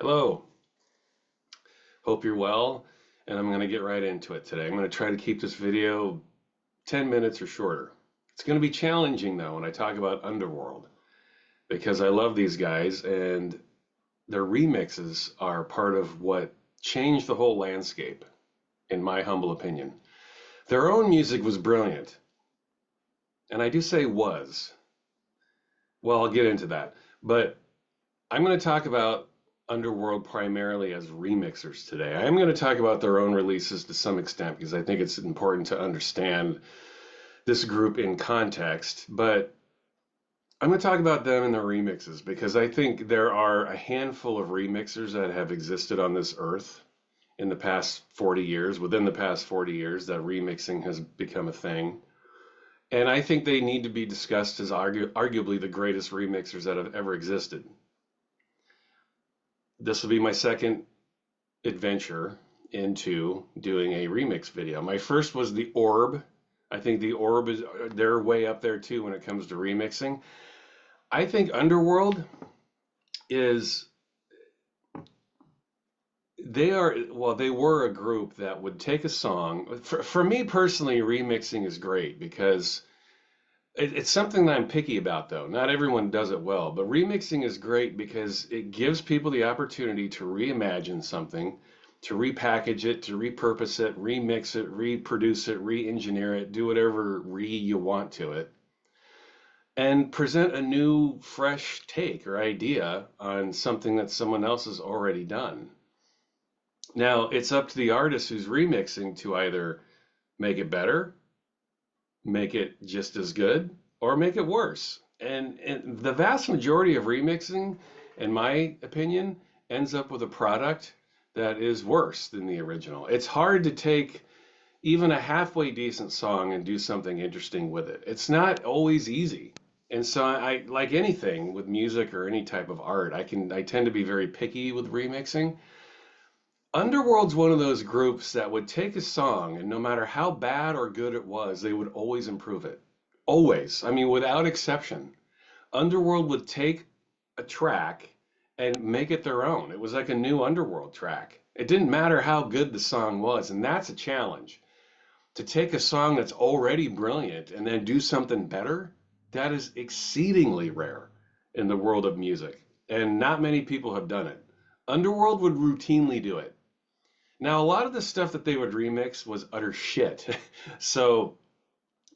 Hello, hope you're well, and I'm going to get right into it today. I'm going to try to keep this video 10 minutes or shorter. It's going to be challenging though when I talk about Underworld because I love these guys and their remixes are part of what changed the whole landscape, in my humble opinion. Their own music was brilliant, and I do say was. Well, I'll get into that. But I'm going to talk about Underworld primarily as remixers today. I am going to talk about their own releases to some extent because I think it's important to understand this group in context. But I'm going to talk about them and their remixes because I think there are a handful of remixers that have existed on this earth in the past 40 years, within the past 40 years, that remixing has become a thing. And I think they need to be discussed as arguably the greatest remixers that have ever existed. This will be my second adventure into doing a remix video. My first was the Orb. I think the Orb is they're way up there too when it comes to remixing. I think Underworld is they were a group that would take a song. For me personally, remixing is great because it's something that I'm picky about, though. Not everyone does it well, but remixing is great because it gives people the opportunity to reimagine something, to repackage it, to repurpose it, remix it, reproduce it, re-engineer it, do whatever you want to it, and present a new, fresh take or idea on something that someone else has already done. Now, it's up to the artist who's remixing to either make it better, make it just as good, or make it worse. And the vast majority of remixing, in my opinion, ends up with a product that is worse than the original. It's hard to take even a halfway decent song and do something interesting with it. It's not always easy. And so I like anything with music or any type of art, I tend to be very picky with remixing. Underworld's one of those groups that would take a song and no matter how bad or good it was, they would always improve it. Always. I mean, without exception. Underworld would take a track and make it their own. It was like a new Underworld track. It didn't matter how good the song was, and that's a challenge. To take a song that's already brilliant and then do something better, that is exceedingly rare in the world of music. And not many people have done it. Underworld would routinely do it. Now, a lot of the stuff that they would remix was utter shit. So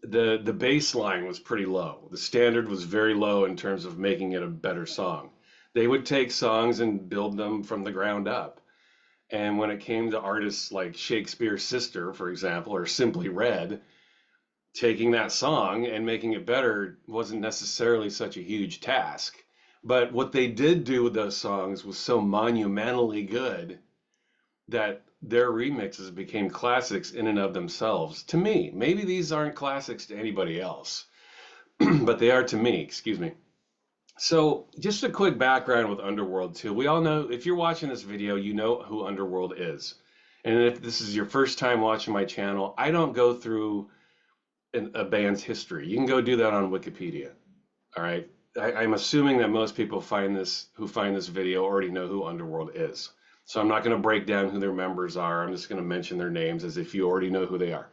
the baseline was pretty low. The standard was very low in terms of making it a better song. They would take songs and build them from the ground up. And when it came to artists like Shakespeare's Sister, for example, or Simply Red, taking that song and making it better wasn't necessarily such a huge task. But what they did do with those songs was so monumentally good that their remixes became classics in and of themselves. To me, maybe these aren't classics to anybody else, but they are to me, excuse me. So just a quick background with Underworld too. We all know, if you're watching this video, you know who Underworld is. And if this is your first time watching my channel, I don't go through a band's history. You can go do that on Wikipedia. All right. I'm assuming that most people who find this video already know who Underworld is. So I'm not going to break down who their members are. I'm just going to mention their names as if you already know who they are.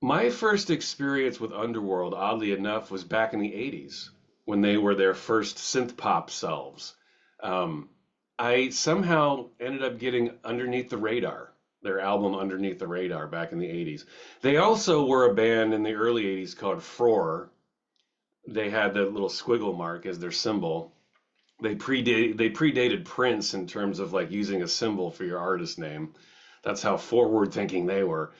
My first experience with Underworld, oddly enough, was back in the 80s when they were their first synth pop selves. I somehow ended up getting Underneath the Radar, their album Underneath the Radar back in the 80s. They also were a band in the early 80s called Frore. They had that little squiggle mark as their symbol. They predated Prince in terms of like using a symbol for your artist name. That's how forward thinking they were.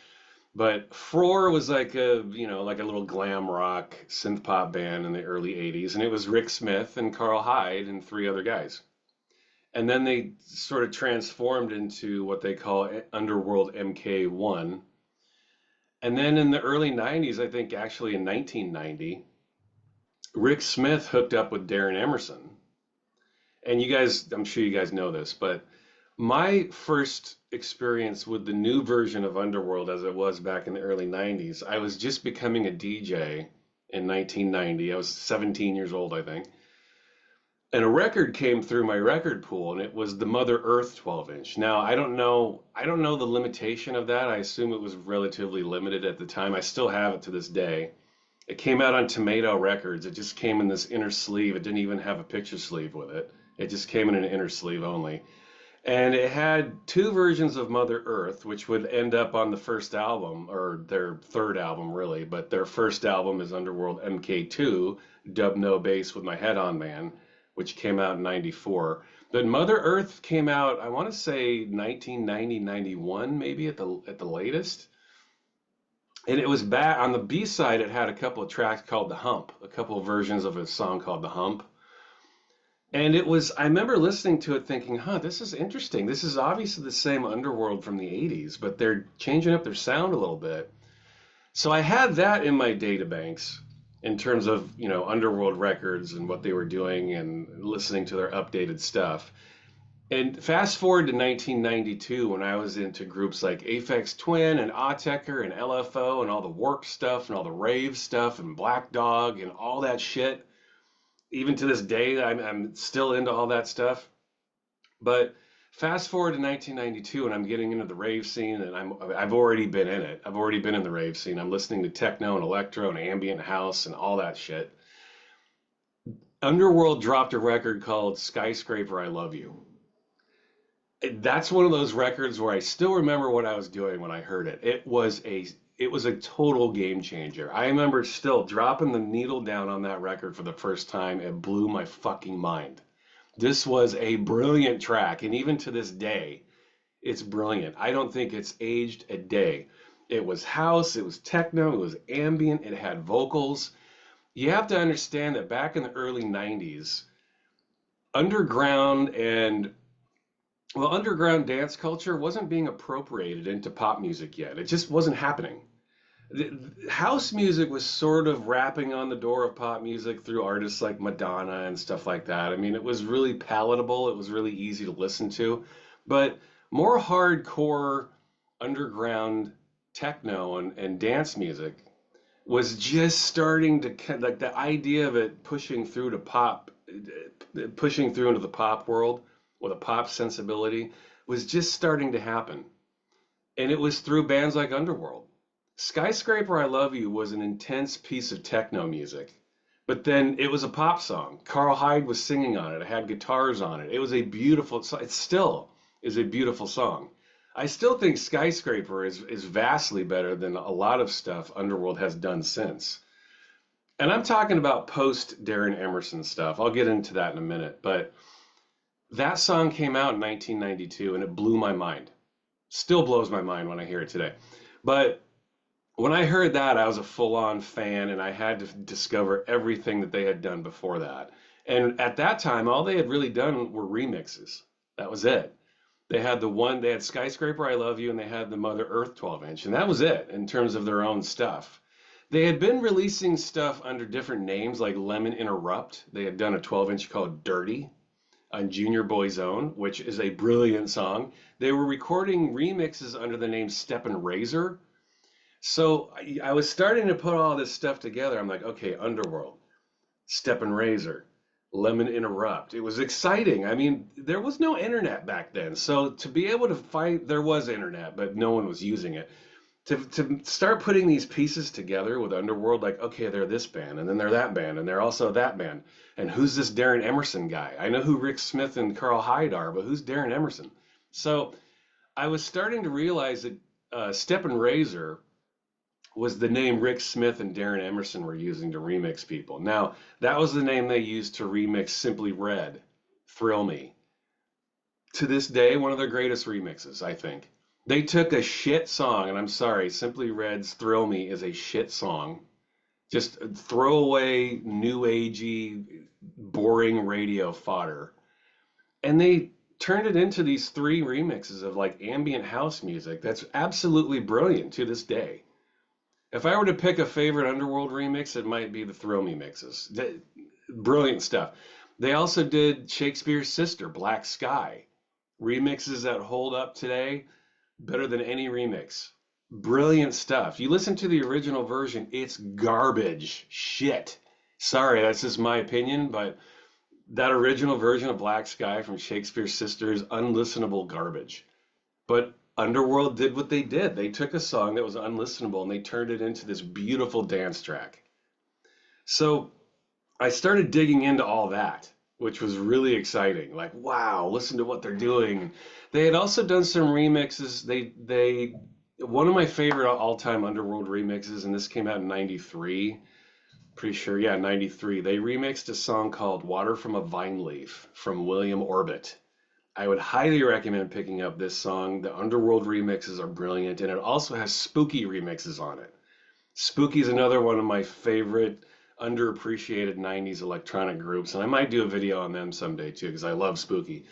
But Frore was like like a little glam rock synth pop band in the early 80s, and it was Rick Smith and Carl Hyde and three other guys. And then they sort of transformed into what they call Underworld MK1. And then in the early 90s, I think actually in 1990, Rick Smith hooked up with Darren Emerson. And you guys, I'm sure you guys know this, but my first experience with the new version of Underworld as it was back in the early 90s, I was just becoming a DJ in 1990. I was 17 years old, I think. and a record came through my record pool, and it was the Mother Earth 12 inch. Now, I don't know the limitation of that. I assume it was relatively limited at the time. I still have it to this day. It came out on Tomato Records. It just came in this inner sleeve. It didn't even have a picture sleeve with it. It just came in an inner sleeve only. And it had two versions of Mother Earth, which would end up on the first album, or their third album, really. But their first album is Underworld MK2, Dub No Bass with My Head On Man, which came out in '94. But Mother Earth came out, I want to say 1990, 91, maybe at the latest. And it was back on the B side. It had a couple of tracks called The Hump, a couple of versions of a song called The Hump. And it was, I remember listening to it thinking, huh, this is interesting. This is obviously the same Underworld from the 80s, but they're changing up their sound a little bit. So I had that in my databanks in terms of, Underworld records and what they were doing and listening to their updated stuff. And fast forward to 1992 when I was into groups like Aphex Twin and Autechre and LFO and all the Warp stuff and all the rave stuff and Black Dog and all that shit. Even to this day, I'm still into all that stuff. But fast forward to 1992, and I'm getting into the rave scene, and I've already been in it. I've already been in the rave scene. I'm listening to techno and electro and ambient house and all that shit. Underworld dropped a record called Skyscraper I Love You. That's one of those records where I still remember what I was doing when I heard it. It was a total game changer. I remember still dropping the needle down on that record for the first time. It blew my fucking mind. This was a brilliant track, and even to this day, it's brilliant. I don't think it's aged a day. It was house, it was techno, it was ambient, it had vocals. You have to understand that back in the early 90s, underground and underground dance culture wasn't being appropriated into pop music yet. It just wasn't happening. House music was sort of rapping on the door of pop music through artists like Madonna and stuff like that. I mean, it was really palatable, it was really easy to listen to, but more hardcore underground techno and dance music was just starting to like the idea of it pushing through into the pop world with a pop sensibility was just starting to happen. And it was through bands like Underworld. Skyscraper I Love You was an intense piece of techno music, but then it was a pop song. Carl Hyde was singing on it. It had guitars on it. It was a beautiful song. It still is a beautiful song. I still think Skyscraper is vastly better than a lot of stuff Underworld has done since. And I'm talking about post Darren Emerson stuff. I'll get into that in a minute, but that song came out in 1992 and it blew my mind. Still blows my mind when I hear it today. But when I heard that, I was a full-on fan and I had to discover everything that they had done before that. And at that time, all they had really done were remixes. That was it. They had Skyscraper I Love You and they had the Mother Earth 12 inch. And that was it in terms of their own stuff. They had been releasing stuff under different names like Lemon Interrupt. They had done a 12 inch called Dirty on Junior Boy's Own, which is a brilliant song. They were recording remixes under the name Steppin' Razor. So I was starting to put all this stuff together. I'm like, okay, Underworld, Steppin' Razor, Lemon Interrupt. It was exciting. I mean, there was no internet back then. So to be able to find, there was internet, but no one was using it. To start putting these pieces together with Underworld, like, okay, they're this band, and then they're that band, and they're also that band. And who's this Darren Emerson guy? I know who Rick Smith and Carl Hyde are, but who's Darren Emerson? So I was starting to realize that Steppin' Razor was the name Rick Smith and Darren Emerson were using to remix people. Now, that was the name they used to remix Simply Red, Thrill Me. To this day, one of their greatest remixes, I think. They took a shit song, and I'm sorry, Simply Red's Thrill Me is a shit song. Just throwaway, new agey, boring radio fodder. And they turned it into these three remixes of like ambient house music that's absolutely brilliant to this day. If I were to pick a favorite Underworld remix, it might be the Thrill Me mixes. Brilliant stuff. They also did Shakespeare's Sister, Black Sky. Remixes that hold up today better than any remix. Brilliant stuff. You listen to the original version, it's garbage. Shit. Sorry, that's just my opinion, but That original version of Black Sky from Shakespeare's Sister is unlistenable garbage. But Underworld did what they did. They took a song that was unlistenable and they turned it into this beautiful dance track. So I started digging into all that, which was really exciting. Like, wow, listen to what they're doing. They had also done some remixes. They one of my favorite all-time Underworld remixes, and this came out in '93. Pretty sure, yeah, '93. They remixed a song called "Water from a Vine Leaf" from William Orbit. I would highly recommend picking up this song. The Underworld remixes are brilliant, and it also has spooky remixes on it. Spooky is another one of my favorite underappreciated 90s electronic groups, and I might do a video on them someday too, because I love Spooky.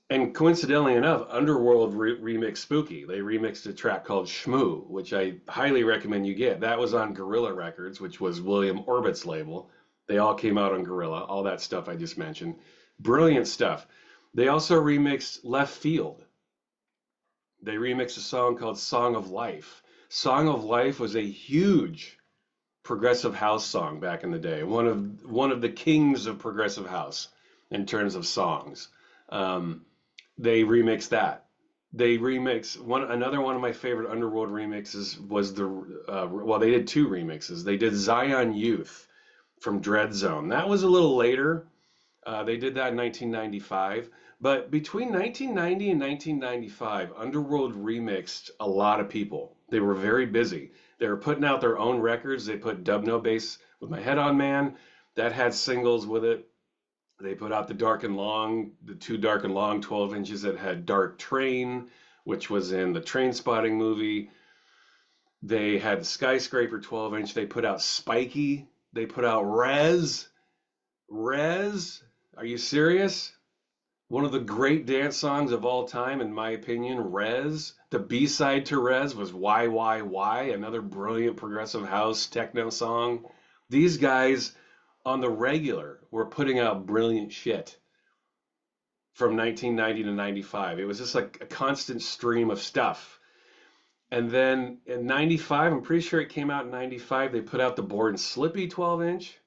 And coincidentally enough, Underworld remixed Spooky. They remixed a track called Shmoo, which I highly recommend you get. That was on Gorilla Records, which was William Orbit's label. They all came out on Gorilla, all that stuff I just mentioned. Brilliant stuff. They also remixed Left Field. They remixed a song called Song of Life. Song of Life was a huge progressive house song back in the day. One of the kings of progressive house in terms of songs. They remixed that. They remixed another one of my favorite Underworld remixes was well, they did two remixes. They did Zion Youth from Dread Zone. That was a little later. They did that in 1995. But between 1990 and 1995, Underworld remixed a lot of people. They were very busy. They were putting out their own records. They put Dub No Bass with My Head on Man. That had singles with it. They put out the Dark and Long, the two Dark and Long 12 inches that had Dark Train, which was in the Train Spotting movie. They had the Skyscraper 12 inch. They put out Spiky. They put out Rez. Rez? Are you serious? One of the great dance songs of all time, in my opinion, Rez. The B-side to Rez was Why, another brilliant progressive house techno song. These guys on the regular were putting out brilliant shit from 1990 to 95. It was just like a constant stream of stuff. And then in 95, I'm pretty sure it came out in 95, they put out the Born Slippy 12 inch.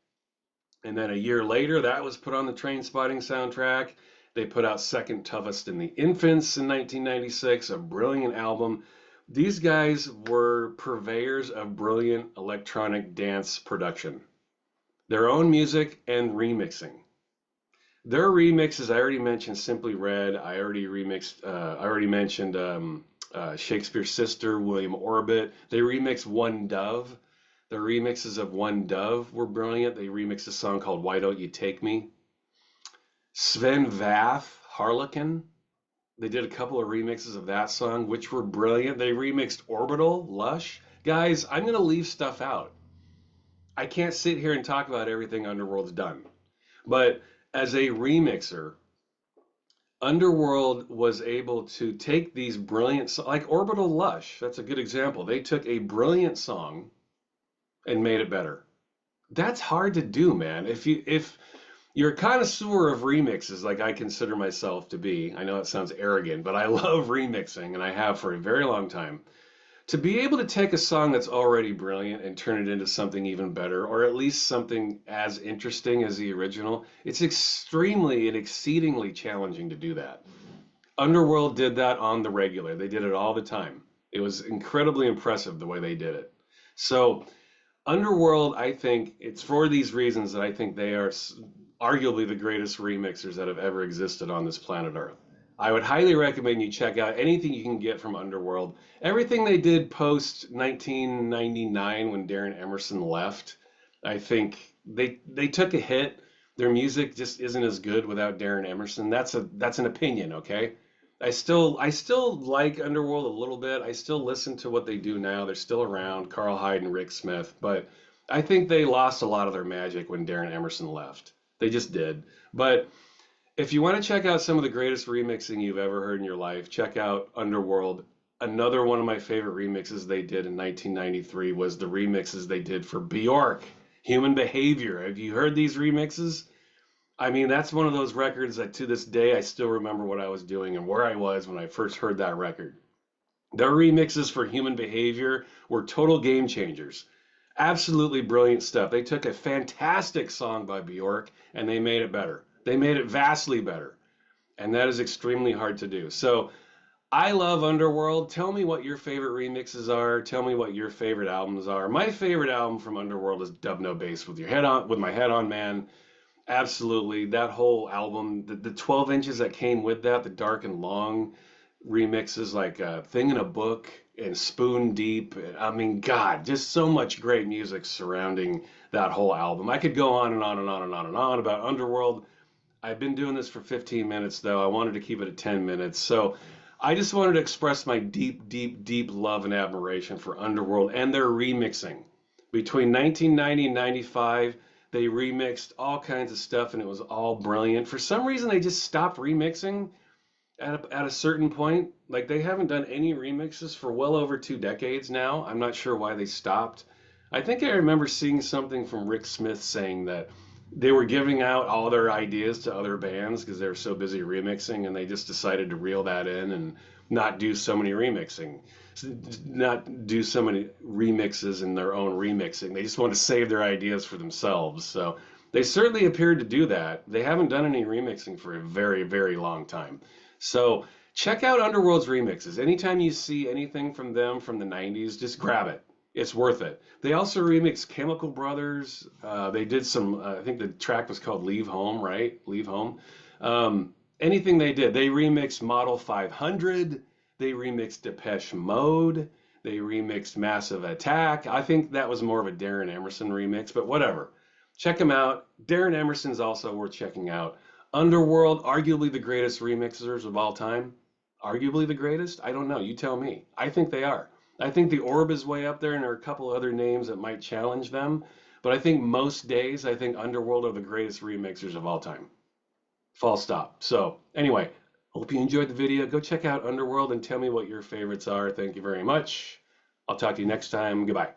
And then a year later, that was put on the Train Spotting soundtrack. They put out Second Toughest in the Infants in 1996, a brilliant album. These guys were purveyors of brilliant electronic dance production, their own music and remixing. Their remixes, I already mentioned Simply Red. I already mentioned Shakespeare's Sister, William Orbit. They remixed One Dove. Their remixes of One Dove were brilliant. They remixed a song called Why Don't You Take Me? Sven Vath, Harlequin. They did a couple of remixes of that song, which were brilliant. They remixed Orbital, Lush. Guys, I'm going to leave stuff out. I can't sit here and talk about everything Underworld's done. But as a remixer, Underworld was able to take these brilliant, like Orbital Lush, that's a good example. They took a brilliant song and made it better. That's hard to do, man. If you're a connoisseur of remixes, like I consider myself to be, I know it sounds arrogant, but I love remixing, and I have for a very long time. To be able to take a song that's already brilliant and turn it into something even better, or at least something as interesting as the original, it's extremely and exceedingly challenging to do that. Underworld did that on the regular. They did it all the time. It was incredibly impressive the way they did it. So Underworld, I think it's for these reasons that I think they are arguably the greatest remixers that have ever existed on this planet Earth. I would highly recommend you check out anything you can get from Underworld. Everything they did post 1999 when Darren Emerson left, I think they took a hit. Their music just isn't as good without Darren Emerson. That's an opinion, okay? I still like Underworld a little bit. I still listen to what they do now. They're still around, Carl Hyde and Rick Smith, but I think they lost a lot of their magic when Darren Emerson left. They just did. But if you want to check out some of the greatest remixing you've ever heard in your life, check out Underworld. Another one of my favorite remixes they did in 1993 was the remixes they did for Bjork, Human Behavior. Have you heard these remixes? I mean, that's one of those records that to this day I still remember what I was doing and where I was when I first heard that record. Their remixes for Human Behavior were total game changers. Absolutely brilliant stuff. They took a fantastic song by Bjork and they made it better. They made it vastly better, and that is extremely hard to do. So I love Underworld. Tell me what your favorite remixes are. Tell me what your favorite albums are. My favorite album from Underworld is Dub No Bass with your head on, with my head on, man. Absolutely, that whole album, the 12 inches that came with that, the dark and long remixes like Thing in a Book and Spoon Deep. I mean, God, just so much great music surrounding that whole album. I could go on and on and on and on and on about Underworld. I've been doing this for 15 minutes, though. I wanted to keep it at 10 minutes. So I just wanted to express my deep, deep, deep love and admiration for Underworld and their remixing. Between 1990 and 95, they remixed all kinds of stuff and it was all brilliant. For some reason, they just stopped remixing at a certain point. Like they haven't done any remixes for well over 2 decades now. I'm not sure why they stopped. I think I remember seeing something from Rick Smith saying that they were giving out all their ideas to other bands because they were so busy remixing, and they just decided to reel that in and not do so many remixing, not do so many remixes in their own remixing. They just want to save their ideas for themselves. So they certainly appeared to do that. They haven't done any remixing for a very, very long time. So check out Underworld's remixes. Anytime you see anything from them from the 90s, just grab it. It's worth it. They also remixed Chemical Brothers. They did some, I think the track was called Leave Home, right? Leave Home. Anything they did. They remixed Model 500. They remixed Depeche Mode. They remixed Massive Attack. I think that was more of a Darren Emerson remix, but whatever. Check them out. Darren Emerson's also worth checking out. Underworld, arguably the greatest remixers of all time. Arguably the greatest? I don't know. You tell me. I think they are. I think the Orb is way up there, and there are a couple other names that might challenge them. But I think most days, I think Underworld are the greatest remixers of all time. Full stop. So, anyway, hope you enjoyed the video. Go check out Underworld and tell me what your favorites are. Thank you very much. I'll talk to you next time. Goodbye.